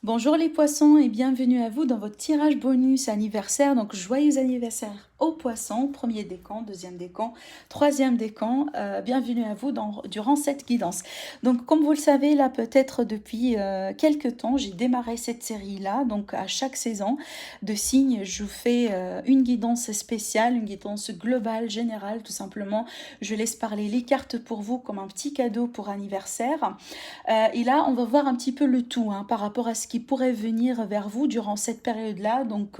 Bonjour les poissons et bienvenue à vous dans votre tirage bonus anniversaire. Donc joyeux anniversaire aux poissons, premier décan, deuxième décan, troisième décan. Bienvenue à vous durant cette guidance. Donc comme vous le savez là peut-être depuis quelques temps, j'ai démarré cette série-là. Donc à chaque saison de signes, je vous fais une guidance spéciale, une guidance globale, générale tout simplement. Je laisse parler les cartes pour vous comme un petit cadeau pour anniversaire. Et là, on va voir un petit peu le tout par rapport à ce qui pourrait venir vers vous durant cette période-là, donc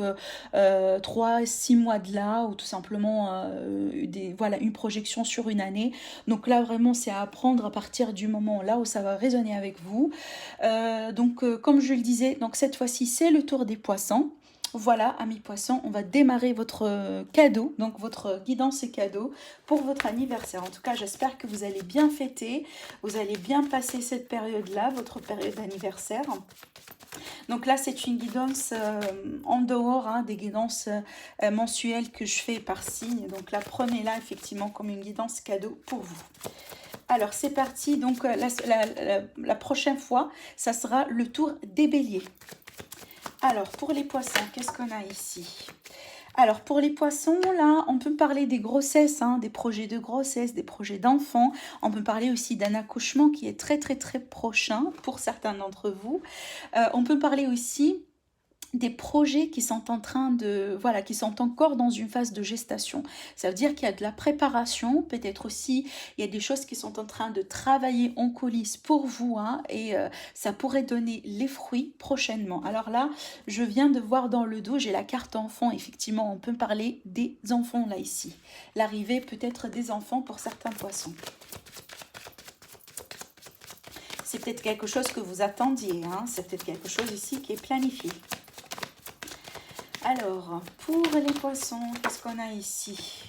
3-6 mois de là, ou tout simplement voilà, une projection sur une année. Donc là, vraiment, c'est à apprendre à partir du moment là où ça va résonner avec vous. Comme je le disais, donc cette fois-ci, c'est le tour des poissons. Voilà, amis poissons, on va démarrer votre cadeau, donc votre guidance et cadeau pour votre anniversaire. En tout cas, j'espère que vous allez bien fêter, vous allez bien passer cette période-là, votre période d'anniversaire. Donc là, c'est une guidance en dehors des guidances mensuelles que je fais par signe. Donc là, prenez-la effectivement comme une guidance cadeau pour vous. Alors, c'est parti. Donc, la prochaine fois, ça sera le tour des béliers. Alors, pour les poissons, qu'est-ce qu'on a ici? Alors, pour les poissons, là, on peut parler des grossesses, des projets de grossesse, des projets d'enfants. On peut parler aussi d'un accouchement qui est très, très, très prochain pour certains d'entre vous. On peut parler aussi des projets qui sont en train de, voilà, qui sont encore dans une phase de gestation. Ça veut dire qu'il y a de la préparation, peut-être aussi, il y a des choses qui sont en train de travailler en coulisses pour vous, et ça pourrait donner les fruits prochainement. Alors là, je viens de voir dans le dos, j'ai la carte enfant, effectivement, on peut parler des enfants là ici. L'arrivée peut-être des enfants pour certains poissons. C'est peut-être quelque chose que vous attendiez, c'est peut-être quelque chose ici qui est planifié. Alors, pour les poissons, qu'est-ce qu'on a ici?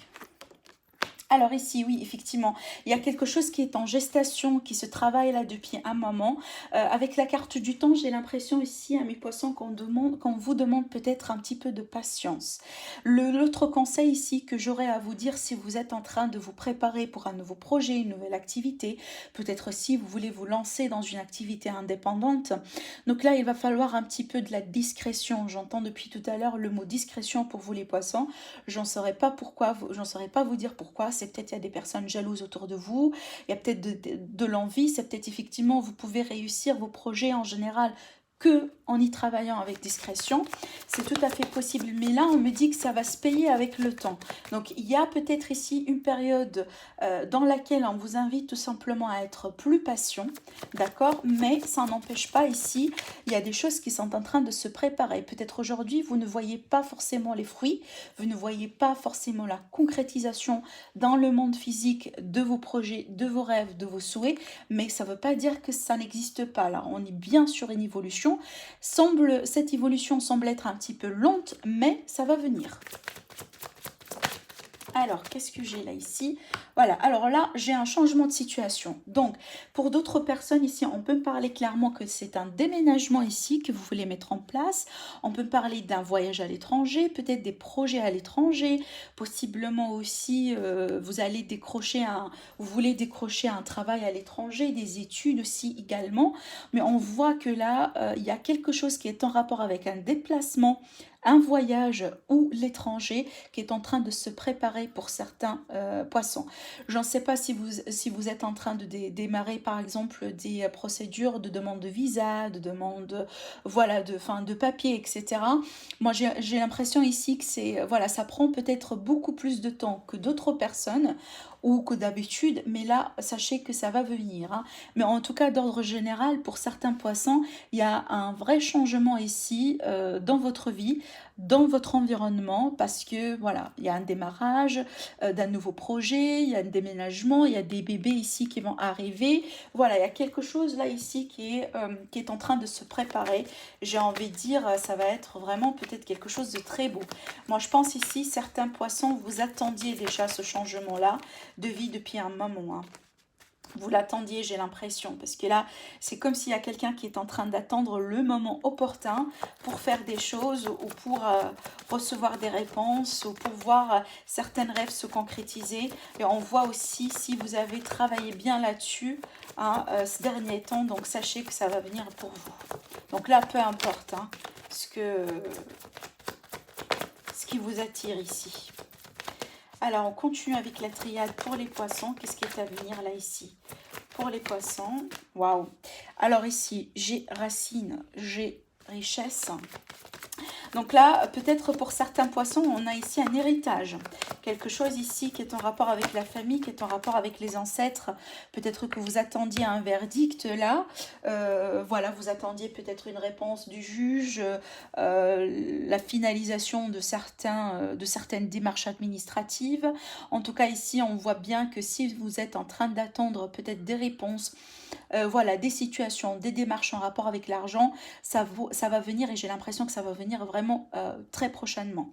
Alors ici, oui, effectivement, il y a quelque chose qui est en gestation, qui se travaille là depuis un moment. Avec la carte du temps, j'ai l'impression ici, à mes poissons, qu'on vous demande peut-être un petit peu de patience. L'autre conseil ici que j'aurais à vous dire, si vous êtes en train de vous préparer pour un nouveau projet, une nouvelle activité, peut-être si vous voulez vous lancer dans une activité indépendante. Donc là, il va falloir un petit peu de la discrétion. J'entends depuis tout à l'heure le mot discrétion pour vous les poissons. J'en saurais pas pourquoi, j'en saurais pas vous dire pourquoi. C'est peut-être il y a des personnes jalouses autour de vous, il y a peut-être de l'envie, c'est peut-être effectivement vous pouvez réussir vos projets en général que en y travaillant avec discrétion, c'est tout à fait possible. Mais là, on me dit que ça va se payer avec le temps. Donc, il y a peut-être ici une période dans laquelle on vous invite tout simplement à être plus patient, d'accord? Mais ça n'empêche pas ici, il y a des choses qui sont en train de se préparer. Peut-être aujourd'hui, vous ne voyez pas forcément les fruits, vous ne voyez pas forcément la concrétisation dans le monde physique de vos projets, de vos rêves, de vos souhaits, mais ça ne veut pas dire que ça n'existe pas. Là, on est bien sur une évolution. Cette évolution semble être un petit peu lente, mais ça va venir. Alors, qu'est-ce que j'ai là ici? Voilà, alors là, j'ai un changement de situation. Donc, pour d'autres personnes ici, on peut parler clairement que c'est un déménagement ici que vous voulez mettre en place. On peut parler d'un voyage à l'étranger, peut-être des projets à l'étranger. Possiblement aussi, vous voulez décrocher un travail à l'étranger, des études aussi également. Mais on voit que là, il y a quelque chose qui est en rapport avec un déplacement, un voyage ou l'étranger qui est en train de se préparer pour certains poissons. Je ne sais pas si vous êtes en train de démarrer par exemple des procédures de demande de visa, de demande voilà, de papier, etc. Moi j'ai l'impression ici que ça prend peut-être beaucoup plus de temps que d'autres personnes ou que d'habitude, mais là sachez que ça va venir. Mais en tout cas d'ordre général, pour certains poissons, il y a un vrai changement ici dans votre vie, dans votre environnement, parce que voilà, il y a un démarrage d'un nouveau projet, il y a un déménagement, il y a des bébés ici qui vont arriver. Voilà, il y a quelque chose là ici qui est en train de se préparer. J'ai envie de dire, ça va être vraiment peut-être quelque chose de très beau. Moi, je pense ici, certains poissons, vous attendiez déjà ce changement-là de vie depuis un moment. Vous l'attendiez, j'ai l'impression, parce que là, c'est comme s'il y a quelqu'un qui est en train d'attendre le moment opportun pour faire des choses ou pour recevoir des réponses ou pour voir certains rêves se concrétiser. Et on voit aussi si vous avez travaillé bien là-dessus ces derniers temps, donc sachez que ça va venir pour vous. Donc là, peu importe hein, ce qui vous attire ici. Alors, on continue avec la triade pour les poissons. Qu'est-ce qui est à venir là, ici? Pour les poissons, waouh. Alors ici, j'ai racine, j'ai richesse. Donc là, peut-être pour certains poissons, on a ici un héritage. Quelque chose ici qui est en rapport avec la famille, qui est en rapport avec les ancêtres. Peut-être que vous attendiez un verdict là. Voilà, vous attendiez peut-être une réponse du juge, la finalisation de certaines démarches administratives. En tout cas, ici, on voit bien que si vous êtes en train d'attendre peut-être des réponses, voilà, des situations, des démarches en rapport avec l'argent, ça va venir et j'ai l'impression que ça va venir vraiment très prochainement.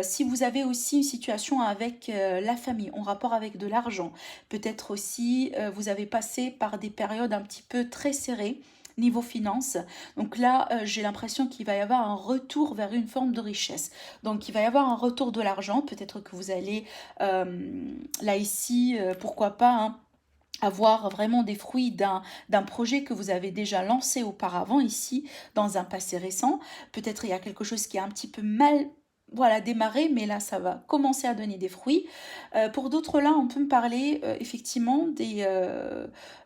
Si vous avez aussi une situation avec la famille, en rapport avec de l'argent, peut-être aussi vous avez passé par des périodes un petit peu très serrées, niveau finance. Donc là, j'ai l'impression qu'il va y avoir un retour vers une forme de richesse. Donc il va y avoir un retour de l'argent. Peut-être que vous allez, là ici, pourquoi pas, hein, avoir vraiment des fruits d'un projet que vous avez déjà lancé auparavant ici, dans un passé récent. Peut-être il y a quelque chose qui est un petit peu mal, voilà, démarré, mais là, ça va commencer à donner des fruits. Pour d'autres, là, on peut me parler effectivement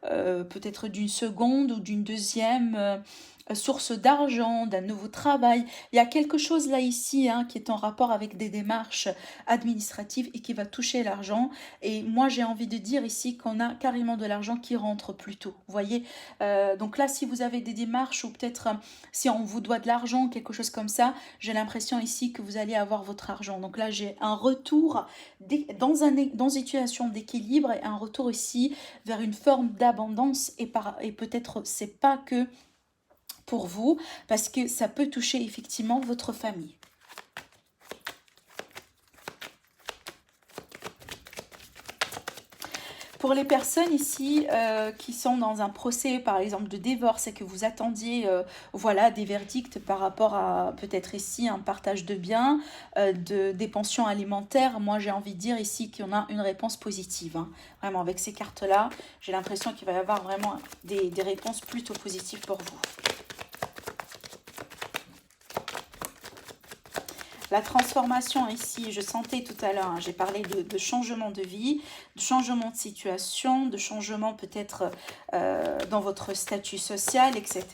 peut-être d'une seconde ou d'une deuxième source d'argent, d'un nouveau travail. Il y a quelque chose là ici hein, qui est en rapport avec des démarches administratives et qui va toucher l'argent. Et moi, j'ai envie de dire ici qu'on a carrément de l'argent qui rentre plus tôt. Vous voyez. Donc là, si vous avez des démarches ou peut-être si on vous doit de l'argent, quelque chose comme ça, j'ai l'impression ici que vous allez avoir votre argent. Donc là, j'ai un retour dans une situation d'équilibre et un retour ici vers une forme d'abondance et peut-être c'est pas que pour vous, parce que ça peut toucher effectivement votre famille. Pour les personnes ici qui sont dans un procès, par exemple, de divorce et que vous attendiez voilà, des verdicts par rapport à peut-être ici un partage de biens, des pensions alimentaires, moi j'ai envie de dire ici qu'on a une réponse positive. Hein. Vraiment, avec ces cartes-là, j'ai l'impression qu'il va y avoir vraiment des réponses plutôt positives pour vous. La transformation ici, je sentais tout à l'heure, hein, j'ai parlé de changement de vie, de changement de situation, de changement peut-être dans votre statut social, etc.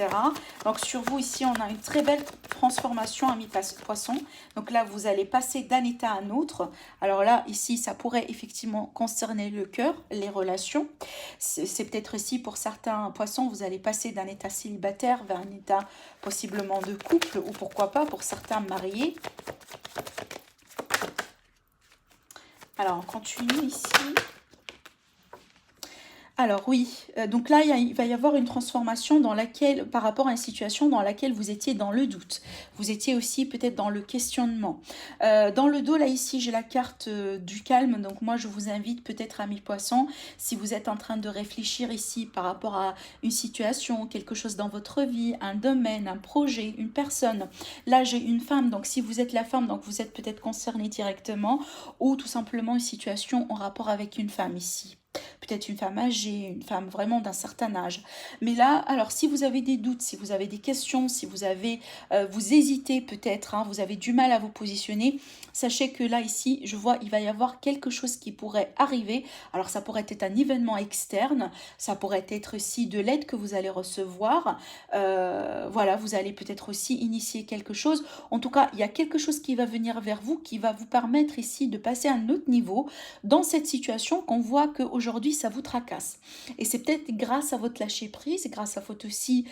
Donc sur vous ici, on a une très belle transformation, ami poisson. Donc là, vous allez passer d'un état à un autre. Alors là, ici, ça pourrait effectivement concerner le cœur, les relations. C'est peut-être ici pour certains poissons, vous allez passer d'un état célibataire vers un état possiblement de couple ou pourquoi pas pour certains mariés. Alors, on continue ici. Alors oui, donc là, il va y avoir une transformation dans laquelle, par rapport à une situation dans laquelle vous étiez dans le doute. Vous étiez aussi peut-être dans le questionnement. Dans le dos, là, ici, j'ai la carte du calme. Donc moi, je vous invite peut-être, amis poissons, si vous êtes en train de réfléchir ici par rapport à une situation, quelque chose dans votre vie, un domaine, un projet, une personne. Là, j'ai une femme. Donc si vous êtes la femme, donc vous êtes peut-être concerné directement ou tout simplement une situation en rapport avec une femme ici. Peut-être une femme âgée, une femme vraiment d'un certain âge. Mais là, alors si vous avez des doutes, si vous avez des questions, si vous avez, vous hésitez peut-être, hein, vous avez du mal à vous positionner, sachez que là, ici, je vois, il va y avoir quelque chose qui pourrait arriver. Alors ça pourrait être un événement externe, ça pourrait être aussi de l'aide que vous allez recevoir. Voilà, vous allez peut-être aussi initier quelque chose. En tout cas, il y a quelque chose qui va venir vers vous, qui va vous permettre ici de passer à un autre niveau dans cette situation qu'on voit qu'aujourd'hui, ça vous tracasse. Et c'est peut-être grâce à votre lâcher prise, grâce à votre aussi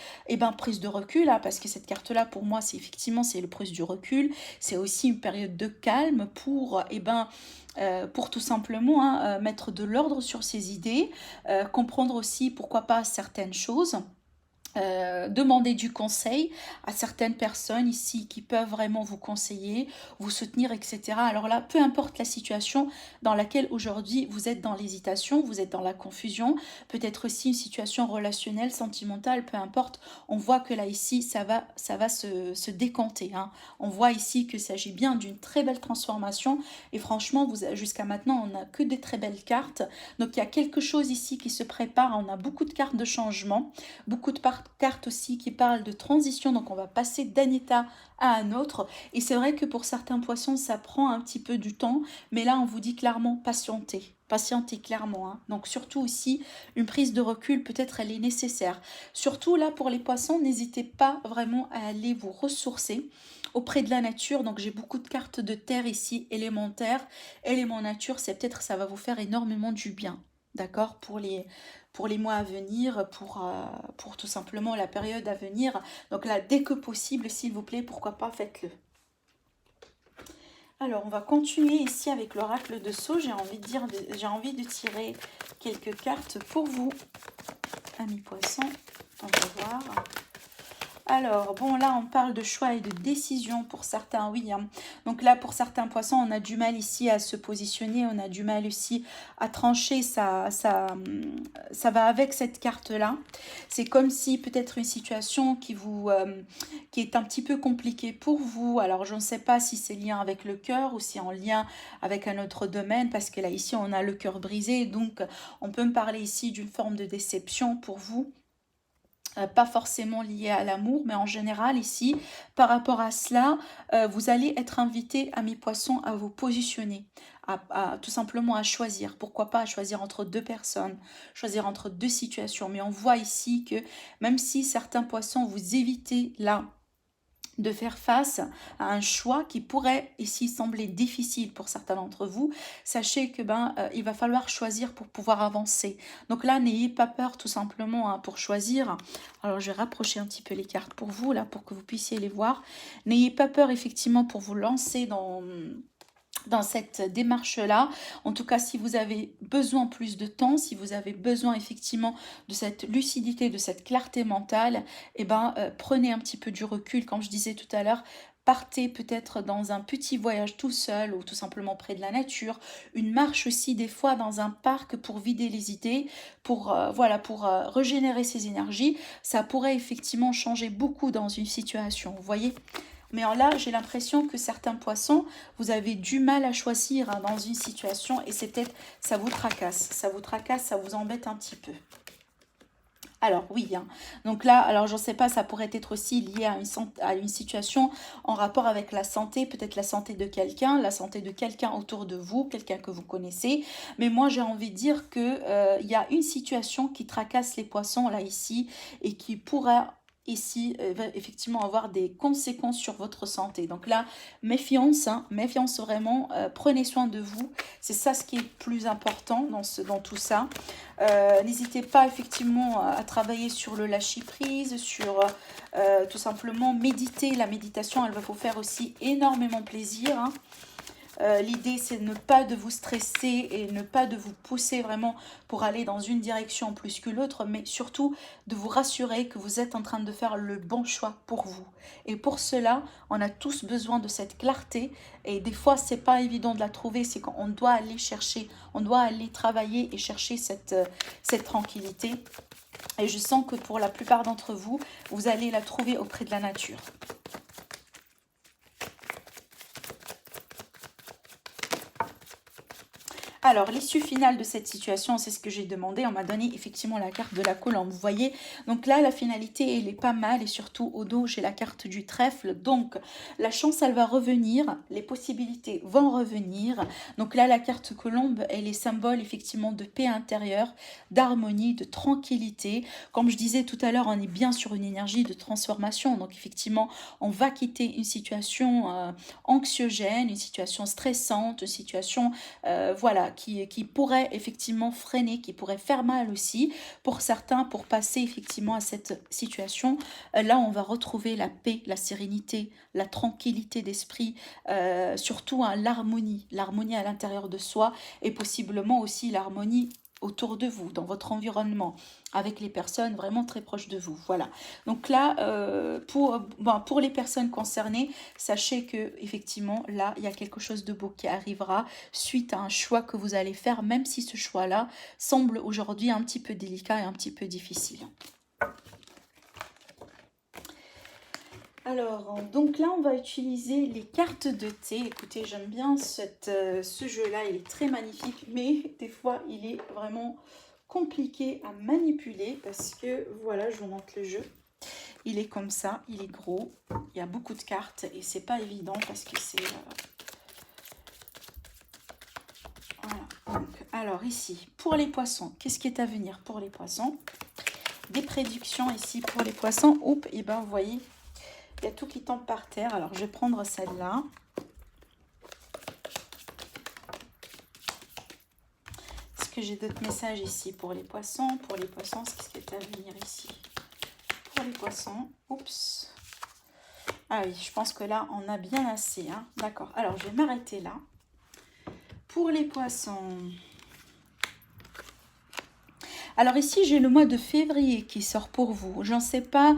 prise de recul, hein, parce que cette carte-là, pour moi, c'est effectivement c'est le prise du recul. C'est aussi une période de calme pour tout simplement hein, mettre de l'ordre sur ses idées, comprendre aussi pourquoi pas certaines choses. Demander du conseil à certaines personnes ici qui peuvent vraiment vous conseiller, vous soutenir, etc. Alors là, peu importe la situation dans laquelle aujourd'hui vous êtes dans l'hésitation, vous êtes dans la confusion, peut-être aussi une situation relationnelle, sentimentale, peu importe, on voit que là ici, ça va se décanter. Hein. On voit ici qu'il s'agit bien d'une très belle transformation et franchement, jusqu'à maintenant, on n'a que des très belles cartes. Donc il y a quelque chose ici qui se prépare, on a beaucoup de cartes de changement, beaucoup de carte aussi qui parle de transition, donc on va passer d'un état à un autre. Et c'est vrai que pour certains poissons, ça prend un petit peu du temps, mais là, on vous dit clairement patienter. Patienter clairement. Hein. Donc surtout aussi, une prise de recul, peut-être elle est nécessaire. Surtout là, pour les poissons, n'hésitez pas vraiment à aller vous ressourcer auprès de la nature. Donc j'ai beaucoup de cartes de terre ici, élémentaire. Élément nature, c'est peut-être ça va vous faire énormément du bien. D'accord, pour les mois à venir, pour tout simplement la période à venir. Donc là, dès que possible, s'il vous plaît, pourquoi pas, faites-le. Alors, on va continuer ici avec l'oracle de Sceaux. J'ai envie de tirer quelques cartes pour vous, amis poissons. On va voir. Alors, bon, là, on parle de choix et de décision pour certains, oui. Hein. Donc là, pour certains poissons, on a du mal ici à se positionner, on a du mal aussi à trancher, ça va avec cette carte-là. C'est comme si peut-être une situation qui est un petit peu compliquée pour vous. Alors, je ne sais pas si c'est lien avec le cœur ou si c'est en lien avec un autre domaine, parce que là, ici, on a le cœur brisé. Donc, on peut me parler ici d'une forme de déception pour vous. Pas forcément lié à l'amour, mais en général ici, par rapport à cela, vous allez être invité, amis poissons, à vous positionner, tout simplement à choisir. Pourquoi pas à choisir entre deux personnes, choisir entre deux situations. Mais on voit ici que même si certains poissons vous évitez là, de faire face à un choix qui pourrait ici sembler difficile pour certains d'entre vous, sachez que il va falloir choisir pour pouvoir avancer. Donc là, n'ayez pas peur tout simplement pour choisir. Alors, je vais rapprocher un petit peu les cartes pour vous, là, pour que vous puissiez les voir. N'ayez pas peur, effectivement, pour vous lancer dans cette démarche-là. En tout cas, si vous avez besoin plus de temps, si vous avez besoin effectivement de cette lucidité, de cette clarté mentale, prenez un petit peu du recul. Comme je disais tout à l'heure, partez peut-être dans un petit voyage tout seul ou tout simplement près de la nature. Une marche aussi des fois dans un parc pour vider les idées, pour régénérer ses énergies. Ça pourrait effectivement changer beaucoup dans une situation, vous voyez. Mais là, j'ai l'impression que certains poissons, vous avez du mal à choisir dans une situation et c'est peut-être, ça vous tracasse, ça vous embête un petit peu. Alors oui, hein. Donc là, alors j'en sais pas, ça pourrait être aussi lié à une situation en rapport avec la santé, peut-être la santé de quelqu'un, la santé de quelqu'un autour de vous, quelqu'un que vous connaissez. Mais moi, j'ai envie de dire que y a une situation qui tracasse les poissons là ici et qui pourrait ici va effectivement avoir des conséquences sur votre santé. Donc là, méfiance, hein, méfiance vraiment, prenez soin de vous. C'est ça ce qui est plus important dans tout ça. N'hésitez pas effectivement à travailler sur le lâcher-prise, sur tout simplement méditer. La méditation, elle va vous faire aussi énormément plaisir. Hein. L'idée, c'est ne pas de vous stresser et ne pas de vous pousser vraiment pour aller dans une direction plus que l'autre, mais surtout de vous rassurer que vous êtes en train de faire le bon choix pour vous. Et pour cela, on a tous besoin de cette clarté et des fois, c'est pas évident de la trouver, c'est qu'on doit aller chercher, on doit aller travailler et chercher cette tranquillité. Et je sens que pour la plupart d'entre vous, vous allez la trouver auprès de la nature. Alors, l'issue finale de cette situation, c'est ce que j'ai demandé. On m'a donné effectivement la carte de la colombe. Vous voyez, donc là, la finalité, elle est pas mal. Et surtout, au dos, j'ai la carte du trèfle. Donc, la chance, elle va revenir. Les possibilités vont revenir. Donc là, la carte colombe, elle est symbole effectivement de paix intérieure, d'harmonie, de tranquillité. Comme je disais tout à l'heure, on est bien sur une énergie de transformation. Donc, effectivement, on va quitter une situation anxiogène, une situation stressante, une situation, voilà, qui pourrait effectivement freiner, qui pourrait faire mal aussi pour certains, pour passer effectivement à cette situation. Là, on va retrouver la paix, la sérénité, la tranquillité d'esprit, surtout l'harmonie à l'intérieur de soi et possiblement aussi l'harmonie autour de vous, dans votre environnement, avec les personnes vraiment très proches de vous. Voilà. Donc là, pour les personnes concernées, sachez que effectivement, là, il y a quelque chose de beau qui arrivera suite à un choix que vous allez faire, même si ce choix-là semble aujourd'hui un petit peu délicat et un petit peu difficile. Alors, donc là, on va utiliser les cartes de thé. Écoutez, j'aime bien ce jeu-là, il est très magnifique, mais des fois, il est vraiment compliqué à manipuler parce que, voilà, je vous montre le jeu. Il est comme ça, il est gros. Il y a beaucoup de cartes et c'est pas évident parce que c'est... Voilà. Donc, alors ici, pour les poissons, qu'est-ce qui est à venir pour les poissons? Des prédictions ici pour les poissons. Oups, et ben vous voyez, il y a tout qui tombe par terre. Alors je vais prendre celle-là. Est-ce que j'ai d'autres messages ici pour les poissons? Pour les poissons, qu'est-ce qui est à venir ici? Pour les poissons, oups. Ah oui, je pense que là, on a bien assez. Hein. D'accord, alors je vais m'arrêter là. Pour les poissons... Alors ici, j'ai le mois de février qui sort pour vous. J'en sais pas.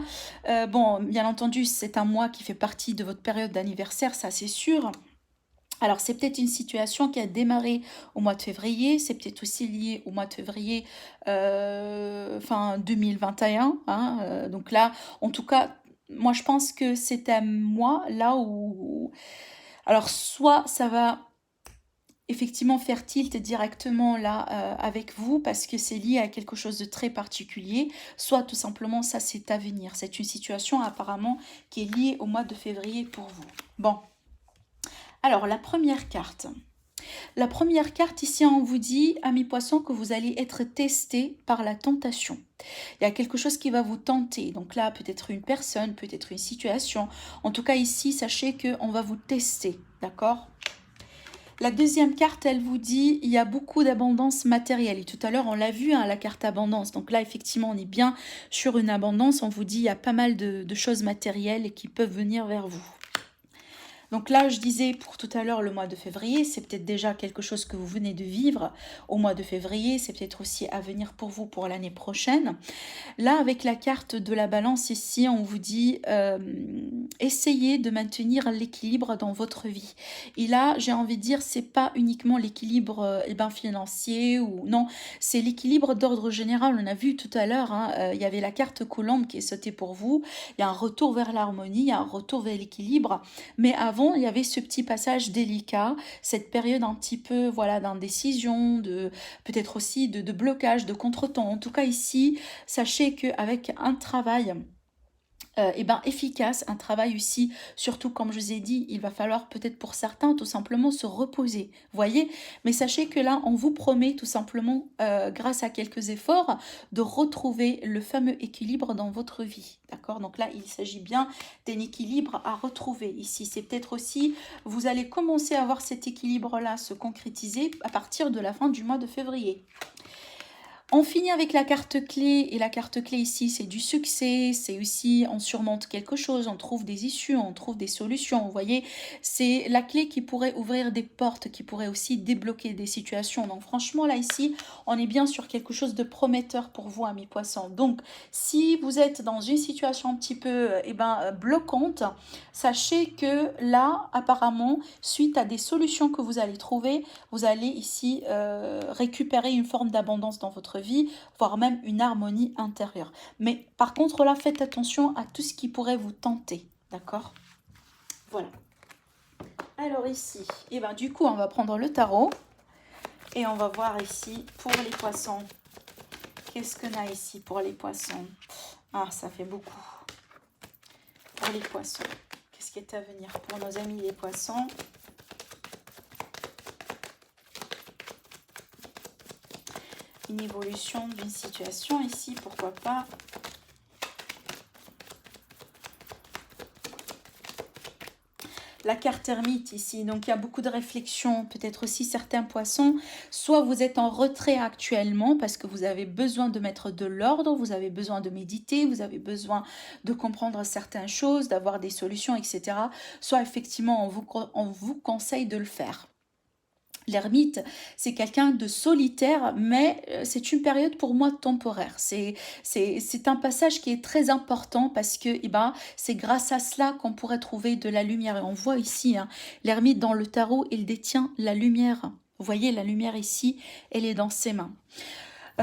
Bon, bien entendu, c'est un mois qui fait partie de votre période d'anniversaire, ça c'est sûr. Alors, c'est peut-être une situation qui a démarré au mois de février. C'est peut-être aussi lié au mois de février fin 2021. Hein, donc là, en tout cas, moi, je pense que c'est un mois là où... Alors, soit ça va effectivement faire tilt directement là avec vous parce que c'est lié à quelque chose de très particulier, soit tout simplement ça c'est à venir. C'est une situation apparemment qui est liée au mois de février pour vous. Bon, alors la première carte. La première carte ici on vous dit, amis poissons, que vous allez être testé par la tentation. Il y a quelque chose qui va vous tenter. Donc là peut-être une personne, peut-être une situation. En tout cas ici sachez qu'on va vous tester, d'accord ? La deuxième carte, elle vous dit, il y a beaucoup d'abondance matérielle. Et tout à l'heure, on l'a vu, hein, la carte abondance. Donc là, effectivement, on est bien sur une abondance. On vous dit, il y a pas mal de choses matérielles qui peuvent venir vers vous. Donc là, je disais pour tout à l'heure le mois de février, c'est peut-être déjà quelque chose que vous venez de vivre au mois de février. C'est peut-être aussi à venir pour vous pour l'année prochaine. Là, avec la carte de la balance ici, on vous dit essayez de maintenir l'équilibre dans votre vie. Et là, j'ai envie de dire, c'est pas uniquement l'équilibre financier ou non, c'est l'équilibre d'ordre général. On a vu tout à l'heure, il y avait la carte Colombe qui est sautée pour vous. Il y a un retour vers l'harmonie, il y a un retour vers l'équilibre. Mais avant, il y avait ce petit passage délicat, cette période un petit peu voilà d'indécision, de peut-être aussi de blocage, de contretemps. En tout cas ici, sachez qu'avec un travail efficace, un travail ici, surtout comme je vous ai dit, il va falloir peut-être pour certains tout simplement se reposer, voyez, mais sachez que là on vous promet tout simplement grâce à quelques efforts de retrouver le fameux équilibre dans votre vie, d'accord? Donc là il s'agit bien d'un équilibre à retrouver ici, c'est peut-être aussi, vous allez commencer à voir cet équilibre là se concrétiser à partir de la fin du mois de février. On finit avec la carte clé, et la carte clé ici, c'est du succès, c'est aussi, on surmonte quelque chose, on trouve des issues, on trouve des solutions, vous voyez, c'est la clé qui pourrait ouvrir des portes, qui pourrait aussi débloquer des situations. Donc franchement, là, ici, on est bien sur quelque chose de prometteur pour vous, amis poissons. Donc, si vous êtes dans une situation un petit peu bloquante, sachez que là, apparemment, suite à des solutions que vous allez trouver, vous allez ici récupérer une forme d'abondance dans votre vie, voire même une harmonie intérieure. Mais par contre, là, faites attention à tout ce qui pourrait vous tenter, d'accord? Voilà. Alors ici, du coup, on va prendre le tarot et on va voir ici pour les poissons. Qu'est-ce qu'on a ici pour les poissons? Ah, ça fait beaucoup. Pour les poissons, qu'est-ce qui est à venir pour nos amis les poissons? Une évolution d'une situation ici, pourquoi pas. La carte ermite ici, donc il y a beaucoup de réflexions, peut-être aussi certains poissons, soit vous êtes en retrait actuellement parce que vous avez besoin de mettre de l'ordre, vous avez besoin de méditer, vous avez besoin de comprendre certaines choses, d'avoir des solutions, etc. Soit effectivement on vous conseille de le faire. L'ermite, c'est quelqu'un de solitaire, mais c'est une période pour moi temporaire. C'est un passage qui est très important parce que c'est grâce à cela qu'on pourrait trouver de la lumière. Et on voit ici, l'ermite dans le tarot, il détient la lumière. Vous voyez, la lumière ici, elle est dans ses mains.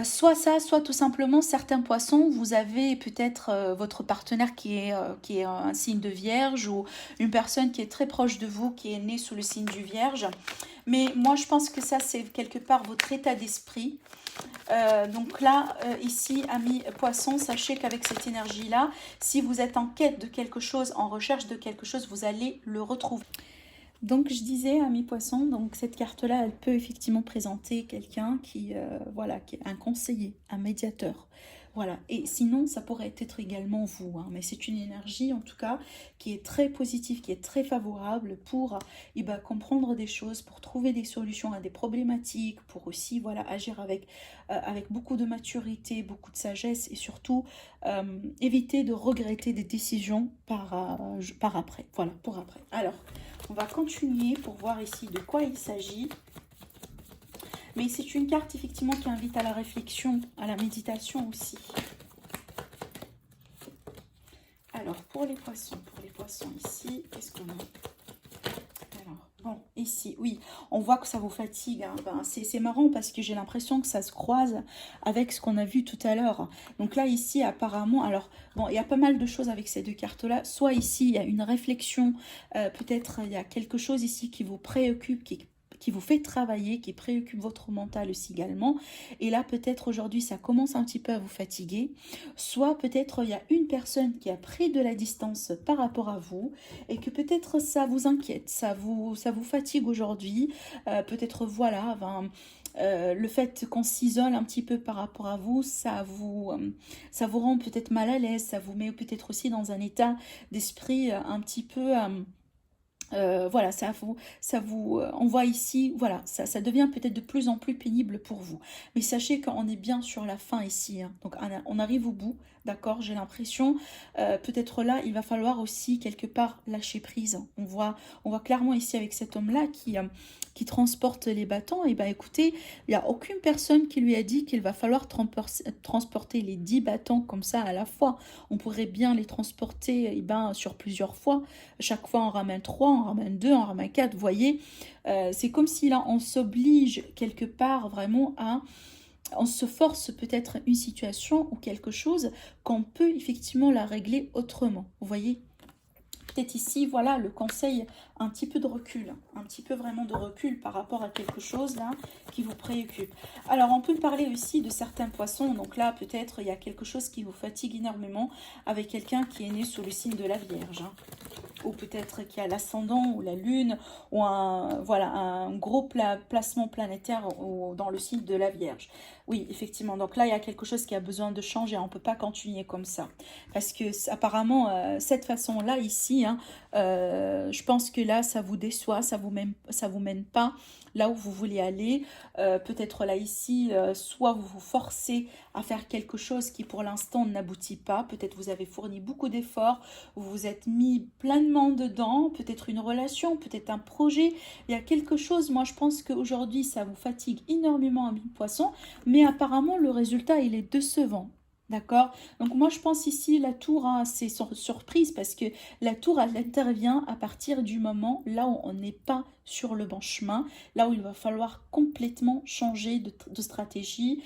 Soit ça, soit tout simplement certains poissons, vous avez peut-être votre partenaire qui est un signe de vierge ou une personne qui est très proche de vous, qui est née sous le signe du vierge. Mais moi, je pense que ça, c'est quelque part votre état d'esprit. Donc là, ici, amis poissons, sachez qu'avec cette énergie-là, si vous êtes en quête de quelque chose, en recherche de quelque chose, vous allez le retrouver. Donc je disais, amis poissons, donc cette carte-là, elle peut effectivement présenter quelqu'un qui, voilà, qui est un conseiller, un médiateur. Voilà, et sinon, ça pourrait être également vous, hein, mais c'est une énergie en tout cas qui est très positive, qui est très favorable pour comprendre des choses, pour trouver des solutions à des problématiques, pour aussi voilà, agir avec beaucoup de maturité, beaucoup de sagesse et surtout éviter de regretter des décisions par après. Voilà, pour après. Alors, on va continuer pour voir ici de quoi il s'agit. Mais c'est une carte effectivement qui invite à la réflexion, à la méditation aussi. Alors, pour les poissons ici, qu'est-ce qu'on a? Alors, bon, ici, oui, on voit que ça vous fatigue. Hein. Ben, c'est marrant parce que j'ai l'impression que ça se croise avec ce qu'on a vu tout à l'heure. Donc là, ici, apparemment, alors, bon, il y a pas mal de choses avec ces deux cartes-là. Soit ici, il y a une réflexion, peut-être il y a quelque chose ici qui vous préoccupe, qui vous fait travailler, qui préoccupe votre mental aussi également. Et là, peut-être aujourd'hui, ça commence un petit peu à vous fatiguer. Soit peut-être il y a une personne qui a pris de la distance par rapport à vous et que peut-être ça vous inquiète, ça vous fatigue aujourd'hui. Peut-être voilà, le fait qu'on s'isole un petit peu par rapport à vous, ça vous rend peut-être mal à l'aise, ça vous met peut-être aussi dans un état d'esprit un petit peu... voilà, on voit ici, voilà, ça devient peut-être de plus en plus pénible pour vous. Mais sachez qu'on est bien sur la fin ici, hein. Donc on arrive au bout, d'accord, j'ai l'impression. Peut-être là, il va falloir aussi quelque part lâcher prise. On voit clairement ici avec cet homme-là qui transporte les bâtons. Et bien écoutez, il n'y a aucune personne qui lui a dit qu'il va falloir transporter les 10 bâtons comme ça à la fois. On pourrait bien les transporter sur plusieurs fois. Chaque fois, on ramène 3, on ramène 2, on ramène 4. Vous voyez, c'est comme si là, on s'oblige quelque part vraiment à... On se force peut-être une situation ou quelque chose qu'on peut effectivement la régler autrement. Vous voyez, peut-être ici, voilà, le conseil, un petit peu de recul, un petit peu vraiment de recul par rapport à quelque chose là qui vous préoccupe. Alors, on peut parler aussi de certains poissons. Donc là, peut-être, il y a quelque chose qui vous fatigue énormément avec quelqu'un qui est né sous le signe de la Vierge. Hein. Ou peut-être qui a l'ascendant ou la lune, ou voilà, un gros placement planétaire dans le signe de la Vierge. Oui, effectivement. Donc là, il y a quelque chose qui a besoin de changer. On ne peut pas continuer comme ça. Parce que apparemment, cette façon-là, ici, hein, je pense que là, ça vous déçoit, ça vous mène pas là où vous voulez aller. Peut-être là, ici, soit vous vous forcez à faire quelque chose qui, pour l'instant, n'aboutit pas. Peut-être vous avez fourni beaucoup d'efforts, vous vous êtes mis pleinement dedans, peut-être une relation, peut-être un projet. Il y a quelque chose, moi, je pense qu'aujourd'hui, ça vous fatigue énormément à poisson, mais apparemment, le résultat, il est décevant. D'accord? Donc moi je pense ici la tour, hein, c'est surprise parce que la tour elle intervient à partir du moment là où on n'est pas sur le bon chemin, là où il va falloir complètement changer de stratégie,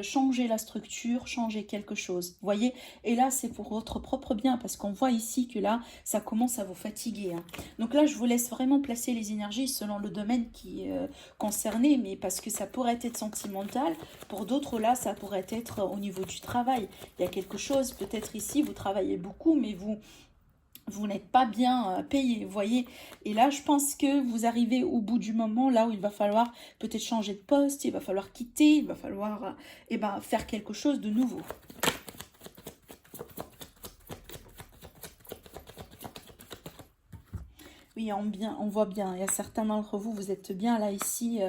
changer la structure, changer quelque chose. Vous voyez? Et là c'est pour votre propre bien parce qu'on voit ici que là ça commence à vous fatiguer. Hein. Donc là je vous laisse vraiment placer les énergies selon le domaine qui est concerné, mais parce que ça pourrait être sentimental, pour d'autres là ça pourrait être au niveau du travail. Il y a quelque chose, peut-être ici, vous travaillez beaucoup, mais vous n'êtes pas bien payé, vous voyez. Et là, je pense que vous arrivez au bout du moment, là où il va falloir peut-être changer de poste, il va falloir quitter, il va falloir faire quelque chose de nouveau. Oui, on voit bien, il y a certains d'entre vous, vous êtes bien là, ici,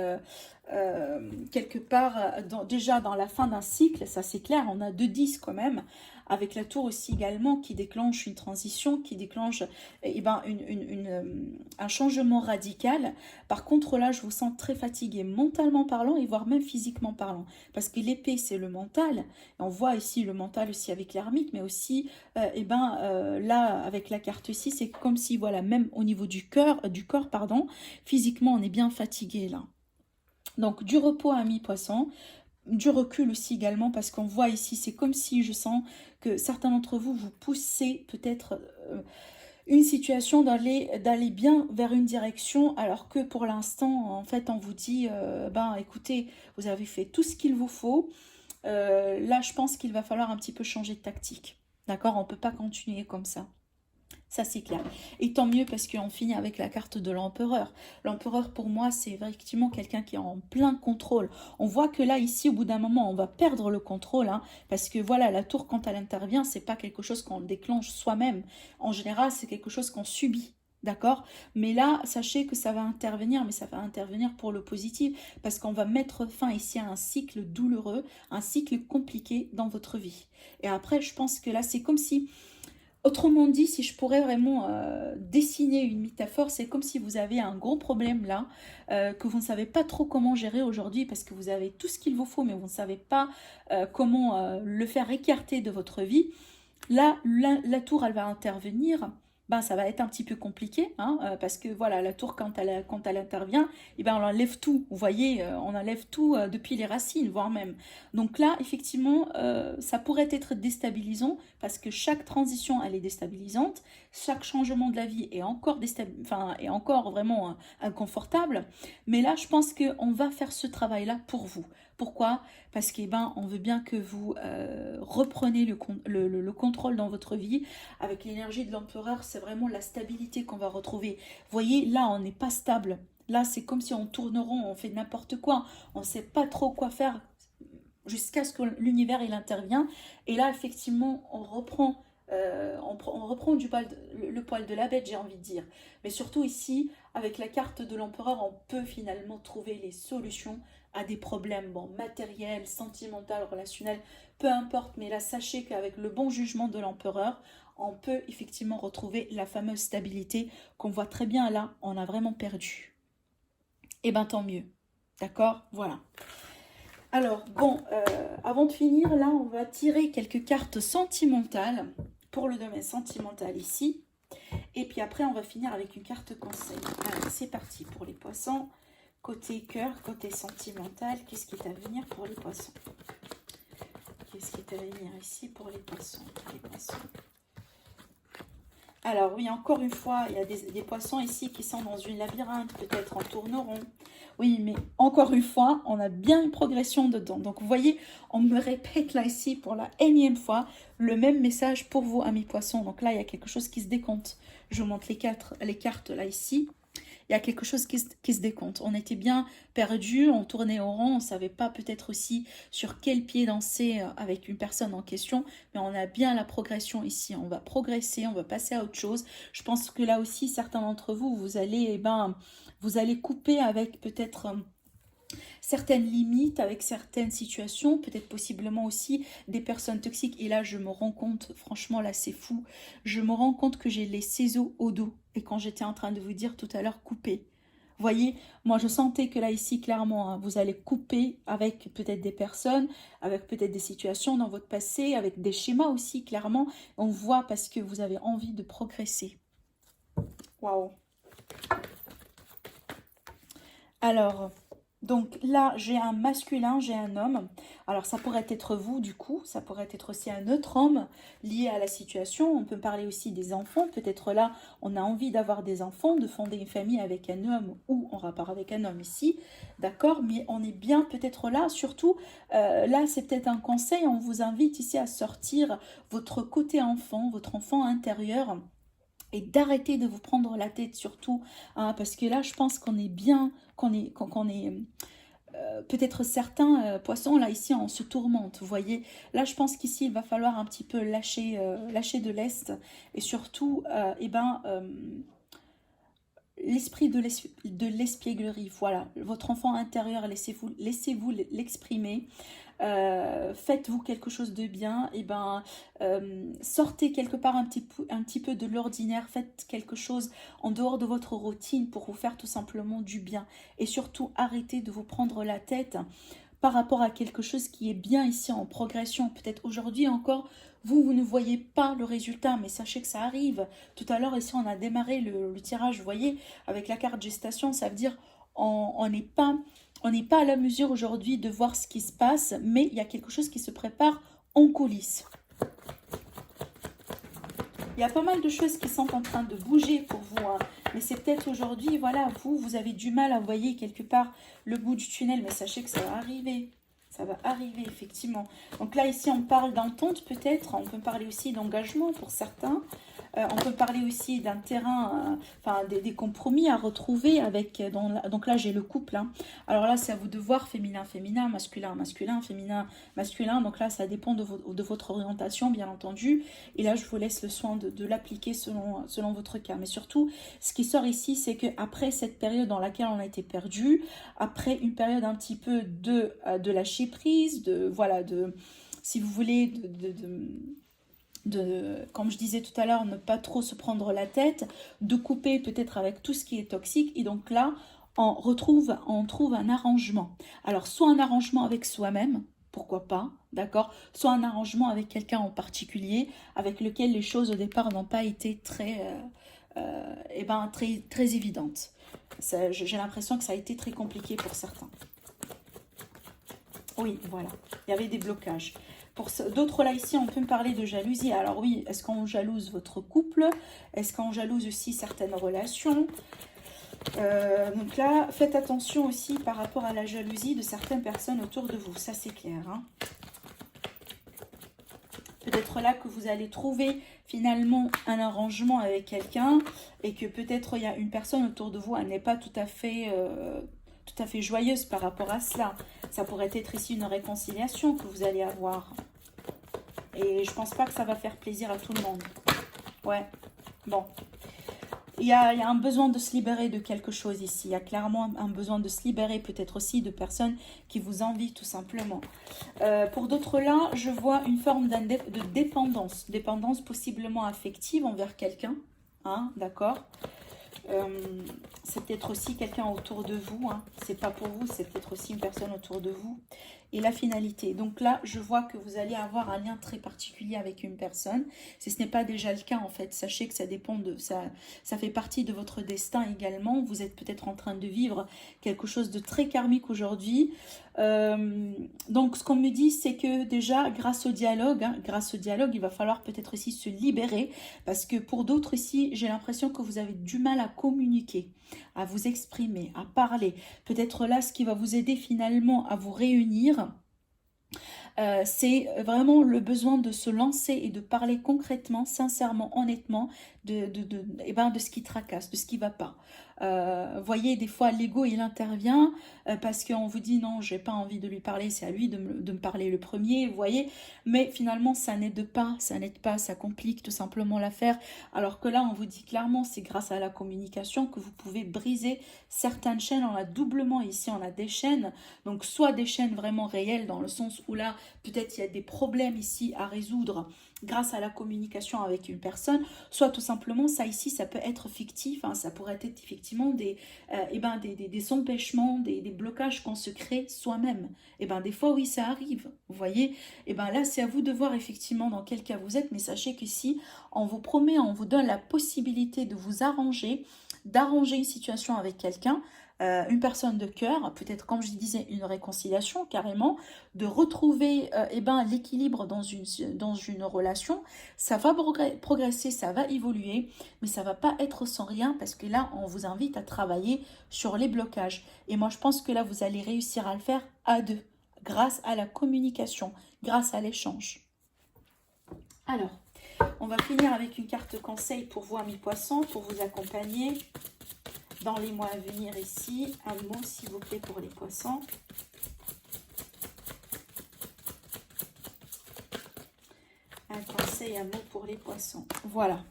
quelque part, déjà dans la fin d'un cycle, ça c'est clair, on a 2-10 quand même, avec la tour aussi également qui déclenche une transition, qui déclenche un changement radical. Par contre là, je vous sens très fatigué mentalement parlant et voire même physiquement parlant, parce que l'épée c'est le mental, et on voit ici le mental aussi avec l'ermite, mais aussi là avec la carte ici, c'est comme si voilà, même au niveau du corps pardon, physiquement on est bien fatigué là. Donc du repos à mi-poisson, du recul aussi également, parce qu'on voit ici, c'est comme si je sens que certains d'entre vous, vous poussez peut-être une situation d'aller bien vers une direction, alors que pour l'instant, en fait, on vous dit, ben écoutez, vous avez fait tout ce qu'il vous faut. Là, je pense qu'il va falloir un petit peu changer de tactique. D'accord? On ne peut pas continuer comme ça. Ça, c'est clair. Et tant mieux parce qu'on finit avec la carte de l'empereur. L'empereur, pour moi, c'est effectivement quelqu'un qui est en plein contrôle. On voit que là, ici, au bout d'un moment, on va perdre le contrôle. Hein, parce que voilà, la tour, quand elle intervient, c'est pas quelque chose qu'on déclenche soi-même. En général, c'est quelque chose qu'on subit. D'accord? Mais là, sachez que ça va intervenir, mais ça va intervenir pour le positif. Parce qu'on va mettre fin ici à un cycle douloureux, un cycle compliqué dans votre vie. Et après, je pense que là, c'est comme si... Autrement dit, si je pourrais vraiment dessiner une métaphore, c'est comme si vous avez un gros problème là, que vous ne savez pas trop comment gérer aujourd'hui parce que vous avez tout ce qu'il vous faut, mais vous ne savez pas comment le faire écarter de votre vie. Là, la tour, elle va intervenir. Ben, ça va être un petit peu compliqué, hein, parce que voilà, la tour, quand elle intervient, eh ben, on enlève tout. Vous voyez, on enlève tout depuis les racines, voire même. Donc là, effectivement, ça pourrait être déstabilisant, parce que chaque transition, elle est déstabilisante. Chaque changement de la vie est encore, est encore vraiment inconfortable. Mais là, je pense qu'on va faire ce travail-là pour vous. Pourquoi? Parce qu'on on veut bien que vous repreniez le contrôle dans votre vie. Avec l'énergie de l'empereur, c'est vraiment la stabilité qu'on va retrouver. Vous voyez, là, on n'est pas stable. Là, c'est comme si on tourne rond, on fait n'importe quoi. On ne sait pas trop quoi faire jusqu'à ce que l'univers il intervient. Et là, effectivement, on reprend le poil de la bête, j'ai envie de dire. Mais surtout ici, avec la carte de l'empereur, on peut finalement trouver les solutions à des problèmes matériels, sentimentaux, relationnels, peu importe. Mais là, sachez qu'avec le bon jugement de l'empereur, on peut effectivement retrouver la fameuse stabilité qu'on voit très bien là, on a vraiment perdu. Et ben tant mieux. D'accord? Voilà. Alors, bon, avant de finir, là, on va tirer quelques cartes sentimentales pour le domaine sentimental ici. Et puis après, on va finir avec une carte conseil. Allez, c'est parti pour les poissons. Côté cœur, côté sentimental, qu'est-ce qui est à venir pour les poissons? Qu'est-ce qui est à venir ici pour les poissons? Alors oui, encore une fois, il y a des poissons ici qui sont dans une labyrinthe, peut-être en tourneront. Oui, mais encore une fois, on a bien une progression dedans. Donc vous voyez, on me répète là ici pour la énième fois le même message pour vous, amis poissons. Donc là, il y a quelque chose qui se décompte. Je vous montre les cartes là ici. Il y a quelque chose qui se décompte. On était bien perdus, on tournait au rond, on ne savait pas peut-être aussi sur quel pied danser avec une personne en question, mais on a bien la progression ici. On va progresser, on va passer à autre chose. Je pense que là aussi, certains d'entre vous, vous allez couper avec peut-être... certaines limites avec certaines situations, peut-être possiblement aussi des personnes toxiques. Et là, je me rends compte, franchement, là, c'est fou. Je me rends compte que j'ai les ciseaux au dos. Et quand j'étais en train de vous dire tout à l'heure, couper. Voyez, moi, je sentais que là, ici, clairement, hein, vous allez couper avec peut-être des personnes, avec peut-être des situations dans votre passé, avec des schémas aussi, clairement. On voit parce que vous avez envie de progresser. Waouh. Alors... Donc là, j'ai un masculin, j'ai un homme. Alors ça pourrait être vous du coup, ça pourrait être aussi un autre homme lié à la situation. On peut parler aussi des enfants. Peut-être là, on a envie d'avoir des enfants, de fonder une famille avec un homme ou en rapport avec un homme ici. D'accord? Mais on est bien peut-être là. Surtout, là, c'est peut-être un conseil. On vous invite ici à sortir votre côté enfant, votre enfant intérieur. Et d'arrêter de vous prendre la tête surtout, hein, parce que là je pense qu'on est bien, qu'on est peut-être certains poissons là ici on se tourmente, vous voyez. Là je pense qu'ici il va falloir un petit peu lâcher de l'est et surtout l'esprit de l'espièglerie. Voilà, votre enfant intérieur, laissez-vous l'exprimer. Faites-vous quelque chose de bien, et sortez quelque part un petit peu de l'ordinaire, faites quelque chose en dehors de votre routine pour vous faire tout simplement du bien. Et surtout, arrêtez de vous prendre la tête par rapport à quelque chose qui est bien ici en progression. Peut-être aujourd'hui encore, vous ne voyez pas le résultat, mais sachez que ça arrive. Tout à l'heure, ici, on a démarré le tirage, vous voyez, avec la carte gestation, ça veut dire on n'est pas, on n'est pas à la mesure aujourd'hui de voir ce qui se passe, mais il y a quelque chose qui se prépare en coulisses. Il y a pas mal de choses qui sont en train de bouger pour vous, hein. Mais c'est peut-être aujourd'hui, voilà, vous avez du mal à voyer quelque part le bout du tunnel, mais sachez que ça va arriver. Ça va arriver, effectivement. Donc là, ici, on parle d'entente, peut-être. On peut parler aussi d'engagement pour certains. On peut parler aussi d'un terrain, enfin, des compromis à retrouver avec... donc là, j'ai le couple, hein. Alors là, c'est à vous de voir féminin, féminin, masculin, masculin, féminin, masculin. Donc là, ça dépend de votre orientation, bien entendu. Et là, je vous laisse le soin de l'appliquer selon votre cas. Mais surtout, ce qui sort ici, c'est qu'après cette période dans laquelle on a été perdu, après une période un petit peu de lâcher prise, voilà, si vous voulez, comme je disais tout à l'heure, ne pas trop se prendre la tête, de couper peut-être avec tout ce qui est toxique. Et donc là, on trouve un arrangement. Alors, soit un arrangement avec soi-même, pourquoi pas, d'accord, soit un arrangement avec quelqu'un en particulier, avec lequel les choses au départ n'ont pas été très évidentes. J'ai l'impression que ça a été très compliqué pour certains. Oui, voilà, il y avait des blocages. Pour d'autres, là, ici, on peut me parler de jalousie. Alors oui, est-ce qu'on jalouse votre couple? Est-ce qu'on jalouse aussi certaines relations? Donc là, faites attention aussi par rapport à la jalousie de certaines personnes autour de vous. Ça, c'est clair, hein. Peut-être là que vous allez trouver finalement un arrangement avec quelqu'un et que peut-être il y a une personne autour de vous, elle n'est pas tout à fait joyeuse par rapport à cela. Ça pourrait être ici une réconciliation que vous allez avoir. Et je pense pas que ça va faire plaisir à tout le monde. Ouais, bon. Il y a un besoin de se libérer de quelque chose ici. Il y a clairement un besoin de se libérer peut-être aussi de personnes qui vous envient tout simplement. Pour d'autres là, je vois une forme de dépendance. Dépendance possiblement affective envers quelqu'un. Hein, d'accord. C'est peut-être aussi quelqu'un autour de vous. Hein. C'est pas pour vous, c'est peut-être aussi une personne autour de vous. Et la finalité. Donc là, je vois que vous allez avoir un lien très particulier avec une personne. Si ce n'est pas déjà le cas, en fait, sachez que ça dépend de ça fait partie de votre destin également. Vous êtes peut-être en train de vivre quelque chose de très karmique aujourd'hui. Donc, ce qu'on me dit, c'est que déjà, grâce au dialogue, il va falloir peut-être aussi se libérer. Parce que pour d'autres ici, j'ai l'impression que vous avez du mal à communiquer, à vous exprimer, à parler. Peut-être là, ce qui va vous aider finalement à vous réunir, c'est vraiment le besoin de se lancer et de parler concrètement, sincèrement, honnêtement de ce qui tracasse, de ce qui ne va pas. Voyez, des fois, l'ego, il intervient parce qu'on vous dit non, j'ai pas envie de lui parler, c'est à lui de me parler le premier, vous voyez. Mais finalement, ça n'aide pas, ça complique tout simplement l'affaire. Alors que là, on vous dit clairement, c'est grâce à la communication que vous pouvez briser certaines chaînes. On a doublement ici, on a des chaînes, donc soit des chaînes vraiment réelles dans le sens où là, peut-être il y a des problèmes ici à résoudre grâce à la communication avec une personne, soit tout simplement, ça ici, ça peut être fictif, hein, ça pourrait être effectivement des empêchements, des blocages qu'on se crée soi-même. Et ben des fois, oui, ça arrive, vous voyez. Et ben là, c'est à vous de voir effectivement dans quel cas vous êtes, mais sachez qu'ici, on vous promet, on vous donne la possibilité de vous arranger, d'arranger une situation avec quelqu'un, une personne de cœur, peut-être comme je disais une réconciliation carrément, de retrouver l'équilibre dans une relation. Ça va progresser, ça va évoluer, mais ça va pas être sans rien parce que là on vous invite à travailler sur les blocages. Et moi je pense que là vous allez réussir à le faire à deux, grâce à la communication, grâce à l'échange. Alors, on va finir avec une carte conseil pour vous amis poissons, pour vous accompagner dans les mois à venir ici. Un mot s'il vous plaît pour les poissons. Un conseil, un mot pour les poissons. Voilà.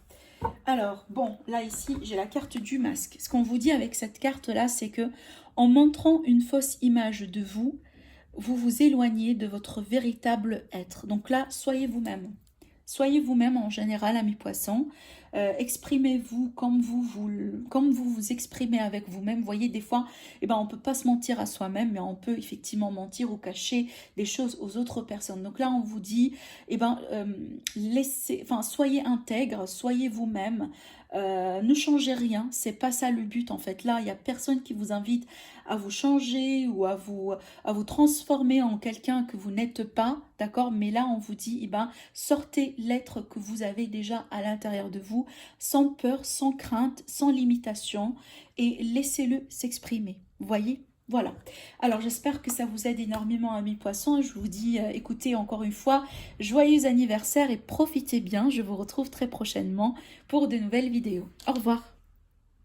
Alors, bon, là ici, j'ai la carte du masque. Ce qu'on vous dit avec cette carte-là, c'est que en montrant une fausse image de vous, vous vous éloignez de votre véritable être. Donc là, soyez vous-même. Soyez vous-même en général, amis poissons. Exprimez-vous comme vous exprimez avec vous-même. Vous voyez, des fois, on ne peut pas se mentir à soi-même, mais on peut effectivement mentir ou cacher des choses aux autres personnes. Donc là, on vous dit, soyez intègre, soyez vous-même. Ne changez rien, c'est pas ça le but en fait. Là, il n'y a personne qui vous invite à vous changer ou à vous transformer en quelqu'un que vous n'êtes pas, d'accord? Mais là, on vous dit, eh ben, sortez l'être que vous avez déjà à l'intérieur de vous, sans peur, sans crainte, sans limitation, et laissez-le s'exprimer. Vous voyez? Voilà. Alors, j'espère que ça vous aide énormément, amis poissons. Je vous dis, écoutez, encore une fois, joyeux anniversaire et profitez bien. Je vous retrouve très prochainement pour de nouvelles vidéos. Au revoir.